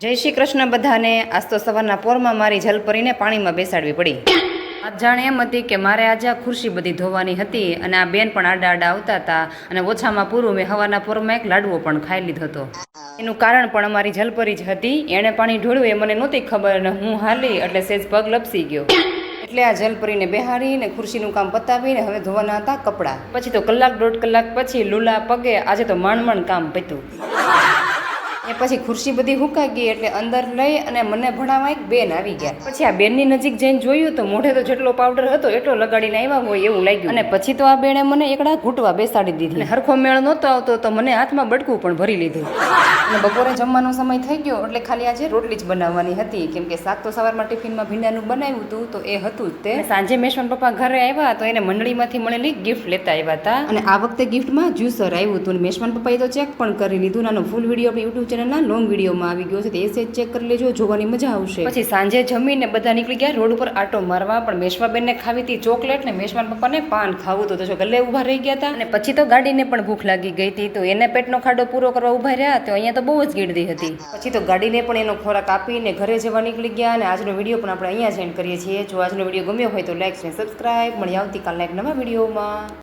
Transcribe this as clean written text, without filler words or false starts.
જય શ્રી કૃષ્ણ બધાને. આજ તો સવારના પોરમાં મારી જલપરીને પાણીમાં બેસાડવી પડી. આજ જાણે એમ હતી કે મારે આજે આ ખુરશી બધી ધોવાની હતી અને આ બેન પણ આડા આડા આવતા હતા અને ઓછામાં પૂરું મેં સવારના પોરમાં એક લાડવો પણ ખાઈ લીધો હતો. એનું કારણ પણ અમારી જલપરી જ હતી. એણે પાણી ઢોળ્યું એ મને નહોતી ખબર અને હું હાલી એટલે સેજ પગ લપસી ગયો. એટલે આ જલપરીને બેહાડીને ખુરશીનું કામ પતાવીને હવે ધોવાના હતા કપડાં. પછી તો કલાક દોઢ કલાક પછી લૂલા પગે આજે તો માંડ કામ પત્યું. એ પછી ખુરશી બધી હુકાઈ ગઈ એટલે અંદર લઈ અને મને ભણાવવા એક બેન આવી ગયા. પછી આ બેનની નજીક જઈને જોયું તો મોઢે તો જેટલો પાવડર હતો એટલો લગાડીને આવ્યા હોય એવું લાગ્યું. અને પછી તો આ બેને મને એકડા ઘૂંટવા બેસાડી દીધી અને હરખો મેળ નહોતો આવતો તો મને હાથમાં બટકું પણ ભરી લીધું. અને બપોરે જમવાનો સમય થઈ ગયો એટલે ખાલી આજે રોટલી જ બનાવવાની હતી, કેમ કે શાક તો સવારમાં ટિફિનમાં ભીંડાનું બનાવ્યું હતું તો એ હતું જ તે. સાંજે મેશ્વાન પપ્પા ઘરે આવ્યા તો એને મંડળીમાંથી મળેલી ગિફ્ટ લેતા આવ્યા હતા અને આ વખતે ગિફ્ટમાં જ્યુસર આવ્યું હતું. મેશ્વાન પપ્પાએ તો ચેક પણ કરી લીધું. નાનો ફૂલ વિડીયો આપણી યુટ્યુબ ચેનલના લોંગ વિડીયોમાં આવી ગયો છે, તો એ સેજ ચેક કરી લેજો, જોવાની મજા આવશે. પછી સાંજે જમીને બધા નીકળી ગયા રોડ ઉપર આટો મારવા, પણ મેશ્વાબેનને ખાવી હતી ચોકલેટ ને મેશ્વાન પપ્પાને પાન ખાવું હતું, તો ગલ્લે ઊભા રહી ગયા હતા. અને પછી તો ગાડીને પણ ભૂખ લાગી ગઈ હતી તો એને પેટનો ખાડો પૂરો કરવા ઊભા રહ્યા તો અહીંયા તો બહુ જ ગીરદી હતી. પછી તો ગાડીને પણ એનો ખોરાક આપીને ઘરે જવા નીકળી ગયા. અને આજનો વિડીયો પણ આપણે અહીંયા જ એન્ડ કરીએ છીએ. જો આજનો વિડીયો ગમ્યો હોય તો લાઈક અને સબસ્ક્રાઇબ. મળી આવતીકાલના એક નવા વિડીયોમાં.